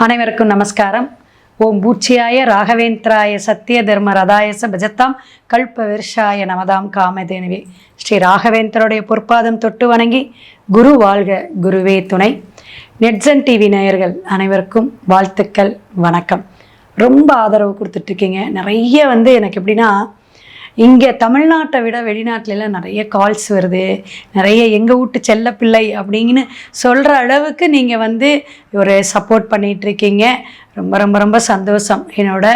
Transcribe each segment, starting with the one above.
அனைவருக்கும் நமஸ்காரம். ஓம் பூச்சியாய ராகவேந்திராய சத்திய தர்ம ரதாயச பஜத்தாம் கல்ப விருஷாய நமதாம் காமதேனுவே. ஸ்ரீ ராகவேந்தருடைய பொற்பாதம் தொட்டு வணங்கி குரு வாழ்க, குருவே துணை. நெட்சன் டிவி நேயர்கள் அனைவருக்கும் வாழ்த்துக்கள், வணக்கம். ரொம்ப ஆதரவு கொடுத்துட்ருக்கீங்க. நிறைய எனக்கு எப்படின்னா, இங்கே தமிழ்நாட்டை விட வெளிநாட்டிலலாம் நிறைய கால்ஸ் வருது. நிறைய எங்கள் வீட்டு செல்லப்பிள்ளை அப்படின்னு சொல்கிற அளவுக்கு நீங்கள் ஒரு சப்போர்ட் பண்ணிகிட்ருக்கீங்க. ரொம்ப ரொம்ப ரொம்ப சந்தோஷம். என்னோட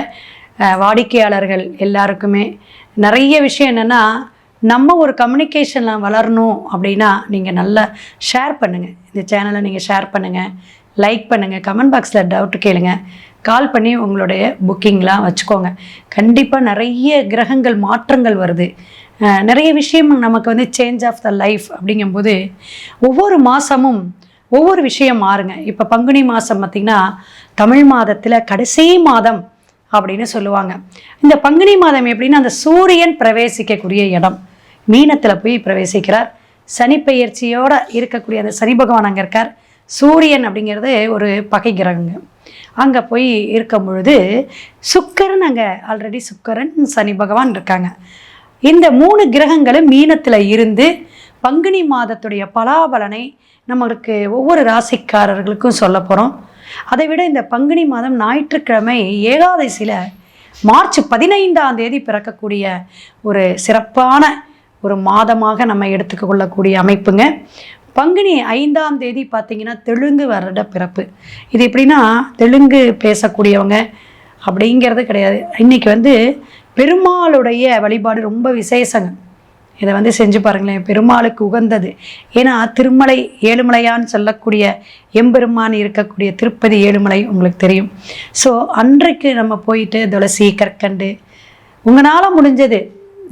வாடிக்கையாளர்கள் எல்லாருக்குமே நிறைய விஷயம் என்னென்னா, நம்ம ஒரு கம்யூனிகேஷனில் வளரணும் அப்படின்னா நீங்கள் நல்லா ஷேர் பண்ணுங்கள். இந்த சேனலை நீங்கள் ஷேர் பண்ணுங்கள், லைக் பண்ணுங்கள், கமெண்ட் பாக்ஸில் டவுட்டு கேளுங்க, கால் பண்ணி உங்களுடைய புக்கிங்லாம் வச்சுக்கோங்க. கண்டிப்பாக நிறைய கிரகங்கள் மாற்றங்கள் வருது. நிறைய விஷயம் நமக்கு சேஞ்ச் ஆஃப் த லைஃப் அப்படிங்கும்போது ஒவ்வொரு மாதமும் ஒவ்வொரு விஷயம் மாறுங்க. இப்போ பங்குனி மாதம் பார்த்திங்கன்னா தமிழ் மாதத்தில் கடைசி மாதம் அப்படின்னு சொல்லுவாங்க. இந்த பங்குனி மாதம் எப்படின்னா, அந்த சூரியன் பிரவேசிக்கக்கூடிய இடம் மீனத்தில் போய் பிரவேசிக்கிறார். சனி பெயர்ச்சியோடு இருக்கக்கூடிய அந்த சனி பகவான் அங்கே இருக்கார். சூரியன் அப்படிங்கிறது ஒரு பகை கிரகங்க. அங்கே போய் இருக்கும் பொழுது சுக்கிரன், அங்கே ஆல்ரெடி சுக்கிரன் சனி பகவான் இருக்காங்க. இந்த 3 கிரகங்களும் மீனத்தில் இருந்து பங்குனி மாதத்துடைய பலாபலனை நம்மளுக்கு ஒவ்வொரு ராசிக்காரர்களுக்கும் சொல்ல போகிறோம். அதை விட இந்த பங்குனி மாதம் ஞாயிற்றுக்கிழமை ஏகாதசியில் மார்ச் 15ஆம் தேதி பிறக்கக்கூடிய ஒரு சிறப்பான ஒரு மாதமாக நம்ம எடுத்துக்க கொள்ளக்கூடிய அமைப்புங்க. பங்குனி 5ஆம் தேதி பார்த்திங்கன்னா தெலுங்கு வருட பிறப்பு. இது எப்படின்னா, தெலுங்கு பேசக்கூடியவங்க அப்படிங்கிறது கிடையாது. இன்றைக்கி பெருமாளுடைய வழிபாடு ரொம்ப விசேஷங்க. இதை செஞ்சு பாருங்களேன், பெருமாளுக்கு உகந்தது. ஏன்னா திருமலை ஏழுமலையான்னு சொல்லக்கூடிய எம்பெருமான் இருக்கக்கூடிய திருப்பதி ஏழுமலை உங்களுக்கு தெரியும். ஸோ அன்றைக்கு நம்ம போயிட்டு துளசி, கற்கண்டு, உங்களால் முடிஞ்சது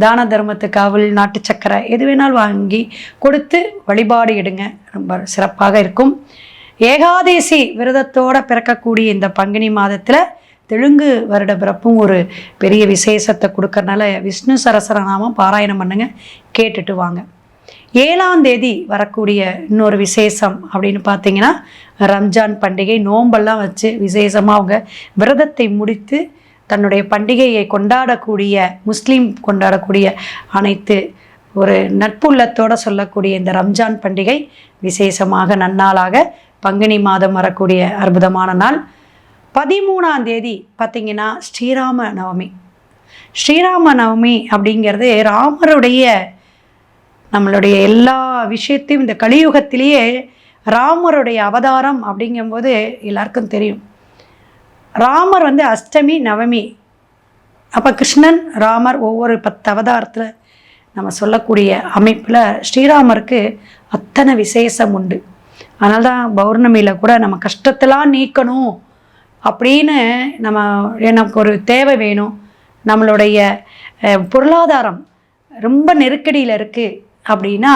தான தர்மத்துக்கு அவள், நாட்டு சக்கரை எது வேணாலும் வாங்கி கொடுத்து வழிபாடு எடுங்க. ரொம்ப சிறப்பாக இருக்கும். ஏகாதசி விரதத்தோடு பிறக்கக்கூடிய இந்த பங்குனி மாதத்தில் தெலுங்கு வருட பிறப்பும் ஒரு பெரிய விசேஷத்தை கொடுக்கறனால விஷ்ணு சரசரநாமம் பாராயணம் பண்ணுங்க, கேட்டுட்டு வாங்க. 7ஆம் தேதி வரக்கூடிய இன்னொரு விசேஷம் அப்படின்னு பார்த்தீங்கன்னா, ரம்ஜான் பண்டிகை. நோம்பெல்லாம் வச்சு விசேஷமாக அவங்க விரதத்தை முடித்து தன்னுடைய பண்டிகையை கொண்டாடக்கூடிய, முஸ்லீம் கொண்டாடக்கூடிய அனைத்து ஒரு நட்புள்ளத்தோடு சொல்லக்கூடிய இந்த ரம்ஜான் பண்டிகை விசேஷமாக நன்னாளாக பங்குனி மாதம் வரக்கூடிய அற்புதமான நாள். 13ஆம் தேதி பார்த்திங்கன்னா ஸ்ரீராம நவமி. ஸ்ரீராம நவமி அப்படிங்கிறது ராமருடைய, நம்மளுடைய எல்லா விஷயத்தையும் இந்த கலியுகத்திலேயே ராமருடைய அவதாரம் அப்படிங்கும்போது எல்லாருக்கும் தெரியும். ராமர் அஷ்டமி நவமி. அப்போ கிருஷ்ணன் ராமர் ஒவ்வொரு 10 அவதாரத்தில் நம்ம சொல்லக்கூடிய அமைப்பில் ஸ்ரீராமருக்கு அத்தனை விசேஷம் உண்டு. அதனால தான் பௌர்ணமியில் கூட நம்ம கஷ்டத்தெல்லாம் நீக்கணும் அப்படின்னு நமக்கு ஒரு தேவை வேணும், நம்மளுடைய பொருளாதாரம் ரொம்ப நெருக்கடியில் இருக்குது அப்படின்னா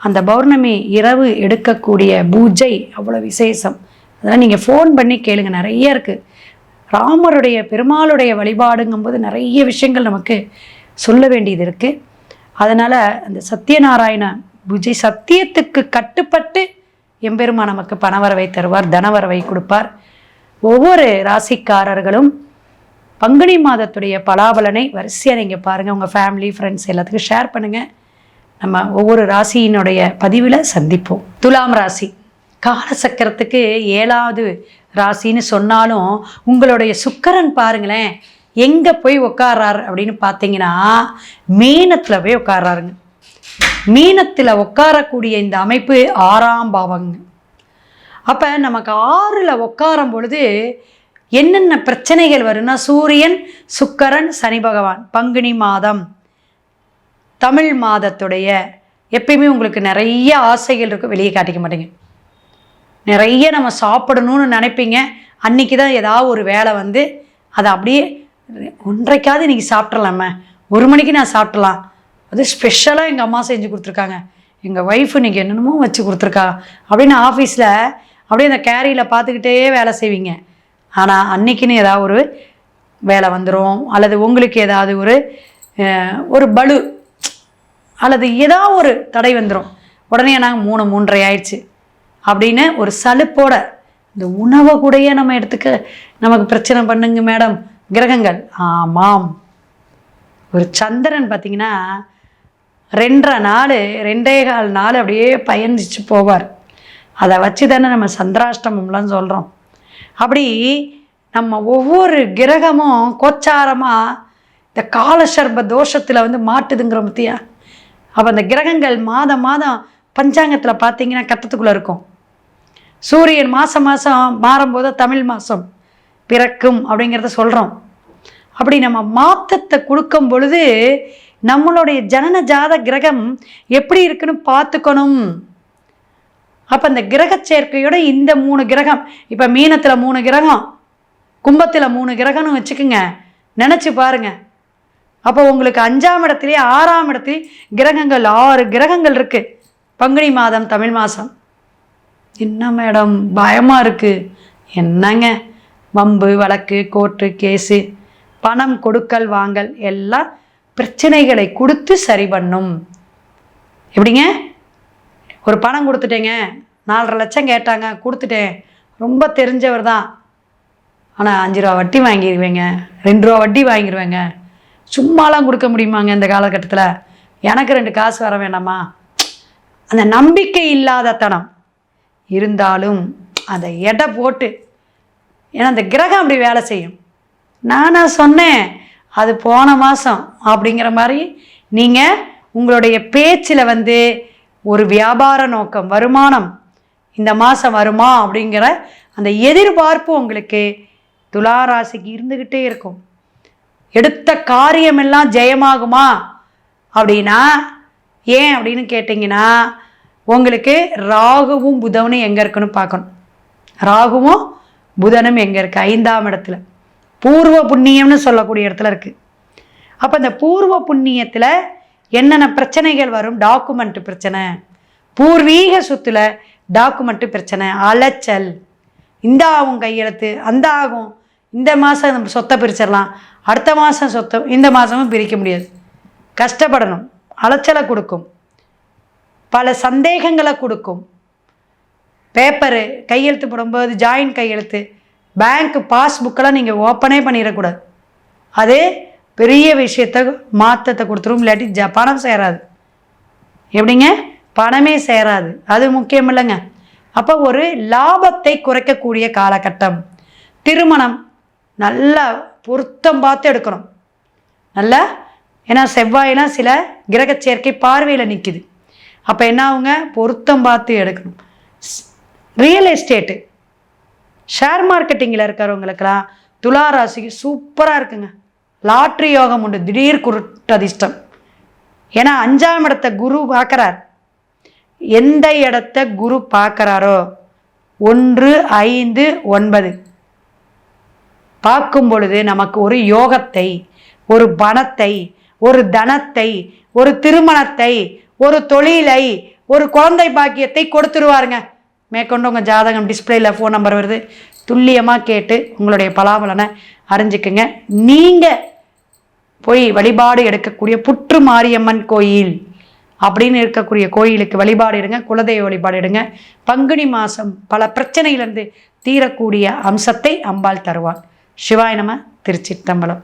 அந்த பௌர்ணமி இரவு எடுக்கக்கூடிய பூஜை அவ்வளோ விசேஷம். அதெல்லாம் நீங்கள் ஃபோன் பண்ணி கேளுங்க, நிறைய இருக்குது. ராமருடைய பெருமாளுடைய வழிபாடுங்கும்போது நிறைய விஷயங்கள் நமக்கு சொல்ல வேண்டியது இருக்குது. அதனால் அந்த சத்யநாராயண பூஜை, சத்தியத்துக்கு கட்டுப்பட்டு எம்பெருமான் நமக்கு பணவரவை தருவார், தனவரவை கொடுப்பார். ஒவ்வொரு ராசிக்காரர்களும் பங்குனி மாதத்துடைய பலாபலனை வரிசையாக நீங்கள் பாருங்கள். உங்கள் ஃபேமிலி, ஃப்ரெண்ட்ஸ் எல்லாத்துக்கும் ஷேர் பண்ணுங்கள். நம்ம ஒவ்வொரு ராசியினுடைய பதிவில் சந்திப்போம். துலாம் ராசி காலசக்கரத்துக்கு 7வது ராசின்னு சொன்னாலும் உங்களுடைய சுக்கிரன் பாருங்களேன் எங்கே போய் உட்கார்றாரு அப்படின்னு பார்த்தீங்கன்னா மீனத்தில் போய் உட்கார்றாருங்க. மீனத்தில் உட்காரக்கூடிய இந்த அமைப்பு 6ஆம் பாவங்க. அப்போ நமக்கு 6ல் உட்காரும் பொழுது என்னென்ன பிரச்சனைகள் வரும்னா, சூரியன், சுக்கிரன், சனி பகவான். பங்குனி மாதம் தமிழ் மாதத்துடைய எப்பயுமே உங்களுக்கு நிறைய ஆசைகள் இருக்கும், வெளியே காட்டிக்க மாட்டீங்க. நிறைய நம்ம சாப்பிடணும்னு நினைப்பீங்க. அன்றைக்கி தான் ஏதாவது ஒரு வேலை அதை அப்படியே 1:30க்காவது இன்றைக்கி சாப்பிட்றலாமே, 1 மணிக்கு நான் சாப்பிட்றலாம், அது ஸ்பெஷலாக எங்கள் அம்மா செஞ்சு கொடுத்துருக்காங்க, எங்கள் ஒய்ஃபு இன்றைக்கி என்னென்னமோ வச்சு கொடுத்துருக்கா அப்படின்னு ஆஃபீஸில் அப்படியே அந்த கேரியில் பார்த்துக்கிட்டே வேலை செய்வீங்க. ஆனால் அன்றைக்கின்னு ஏதாவது ஒரு வேலை வந்துடும், அல்லது உங்களுக்கு ஏதாவது ஒரு பலு அல்லது ஏதாவது ஒரு தடை வந்துடும். உடனே நாங்கள் 3:30 ஆயிடுச்சு அப்படின்னு ஒரு சலுப்போட இந்த உணவை கூடயே நம்ம எடுத்துக்க நமக்கு பிரச்சனை பண்ணுங்க மேடம் கிரகங்கள். ஆமாம், ஒரு சந்திரன் பார்த்திங்கன்னா 2.5 நாள் 2.25 நாள் அப்படியே பயணிச்சு போவார். அதை வச்சு தானே நம்ம சந்திராஷ்டமம்லாம் சொல்கிறோம். அப்படி நம்ம ஒவ்வொரு கிரகமும் கோச்சாரமாக இந்த காலசர்ப தோஷத்தில் வந்து மாட்டுதுங்கிற பற்றியா. அப்போ அந்த கிரகங்கள் மாதம் மாதம் பஞ்சாங்கத்தில் பார்த்தீங்கன்னா கட்டத்துக்குள்ளே இருக்கும். சூரியன் மாதம் மாறும்போது தமிழ் மாதம் பிறக்கும் அப்படிங்கிறத சொல்கிறோம். அப்படி நம்ம மாற்றத்தை கொடுக்கும் பொழுது நம்மளுடைய ஜனன ஜாத கிரகம் எப்படி இருக்குன்னு பார்த்துக்கணும். அப்போ அந்த கிரக சேர்க்கையோட இந்த 3 கிரகம், இப்போ மீனத்தில் 3 கிரகம், கும்பத்தில் 3 கிரகம்னு வச்சுக்கோங்க, நினச்சி பாருங்க. அப்போ உங்களுக்கு 5ஆம் இடத்துலேயே 6ஆம் இடத்துலேயே கிரகங்கள் 6 கிரகங்கள் இருக்குது. பங்குனி மாதம் தமிழ் மாதம். என்ன மேடம் பயமாக இருக்குது? என்னங்க, வம்பு வழக்கு கோர்ட்டு கேஸு பணம் கொடுக்கல் வாங்கல் எல்லாம் பிரச்சனைகளை கொடுத்து சரி பண்ணும். எப்படிங்க, ஒரு பணம் கொடுத்துட்டேங்க, 4.5 லட்சம் கேட்டாங்க, கொடுத்துட்டேன், ரொம்ப தெரிஞ்சவர் தான், ஆனால் 5 ரூபா வட்டி வாங்கிடுவேங்க, 2 ரூபா வட்டி வாங்கிடுவேங்க. சும்மாலாம் கொடுக்க முடியுமாங்க இந்த காலகட்டத்தில்? எனக்கு 2 காசு வர வேண்டாமா? அந்த நம்பிக்கை இல்லாத தனம் இருந்தாலும் அதை எடை போட்டு, ஏன்னா அந்த கிரகம் அப்படி வேலை செய்யும். நானா சொன்னேன் அது போன மாதம் அப்படிங்கிற மாதிரி நீங்கள் உங்களுடைய பேச்சில் வந்து ஒரு வியாபார நோக்கம், வருமானம் இந்த மாதம் வருமா அப்படிங்கிற அந்த எதிர்பார்ப்பு உங்களுக்கு துலா ராசிக்கு இருந்துக்கிட்டே இருக்கும். எடுத்த காரியமெல்லாம் ஜெயமாகுமா அப்படின்னா ஏன் அப்படின்னு கேட்டிங்கன்னா, உங்களுக்கு ராகுவும் புதனும் எங்கே இருக்குன்னு பார்க்கணும். ராகுவும் புதனும் எங்கே இருக்குது? 5ஆம் இடத்துல, பூர்வ புண்ணியம்னு சொல்லக்கூடிய இடத்துல இருக்குது. அப்போ இந்த பூர்வ புண்ணியத்தில் என்னென்ன பிரச்சனைகள் வரும்? டாக்குமெண்ட் பிரச்சனை, பூர்வீக சொத்துல டாக்குமெண்ட்டு பிரச்சனை, அலைச்சல், இந்த ஆகும் கையெழுத்து, அந்த ஆகும், இந்த மாதம் நம்ம சொத்தை பிரிச்சிடலாம், அடுத்த மாதம் சொத்தை இந்த மாதமும் பிரிக்க முடியாது, கஷ்டப்படணும், அலைச்சலை கொடுக்கும், பல சந்தேகங்களை கொடுக்கும். பேப்பரு கையெழுத்து போடும்போது ஜாயின்ட் கையெழுத்து, பேங்க் பாஸ்புக்கெல்லாம் நீங்கள் ஓப்பனே பண்ணிடக்கூடாது. அது பெரிய விஷயத்தை மாற்றத்தை கொடுத்துரும். இல்லாட்டி பணம் சேராது. எப்படிங்க? பணமே சேராது. அது முக்கியம் இல்லைங்க. அப்போ ஒரு லாபத்தை குறைக்கக்கூடிய காலகட்டம். திருமணம் நல்லா பொருத்தம் பார்த்து எடுக்கணும். நல்லா, ஏன்னா செவ்வாயெல்லாம் சில கிரக சேர்க்கை பார்வையில் நிற்கிது. அப்போ என்ன ஆகுங்க? பொருத்தம் பார்த்து எடுக்கணும். ரியல் எஸ்டேட்டு, ஷேர் மார்க்கெட்டிங்கில் இருக்கிறவங்களுக்கெல்லாம் துலா ராசிக்கு சூப்பராக இருக்குங்க. லாட்ரி யோகம் உண்டு, திடீர் குருட்டதிர்ஷ்டம். ஏன்னா 5ஆம் இடத்தை குரு பார்க்குறார். எந்த இடத்த குரு பார்க்குறாரோ 1, 5, 9 பார்க்கும் பொழுது நமக்கு ஒரு யோகத்தை, ஒரு பணத்தை, ஒரு தனத்தை, ஒரு திருமணத்தை, ஒரு தொழிலை, ஒரு குழந்தை பாக்கியத்தை கொடுத்துருவாருங்க. மேற்கொண்டு உங்கள் ஜாதகம் டிஸ்பிளேல ஃபோன் நம்பர் வருது, துல்லியமாக கேட்டு உங்களுடைய பலாபலனை அறிஞ்சிக்குங்க. நீங்கள் போய் வழிபாடு எடுக்கக்கூடிய புற்று மாரியம்மன் கோயில் அப்படின்னு இருக்கக்கூடிய கோயிலுக்கு வழிபாடு எடுங்க, குலதெய்வ வழிபாடு எடுங்க. பங்குனி மாதம் பல பிரச்சனையிலிருந்து தீரக்கூடிய அம்சத்தை அம்பாள் தருவாள். சிவாய நம. திருச்சிற்றம்பலம்.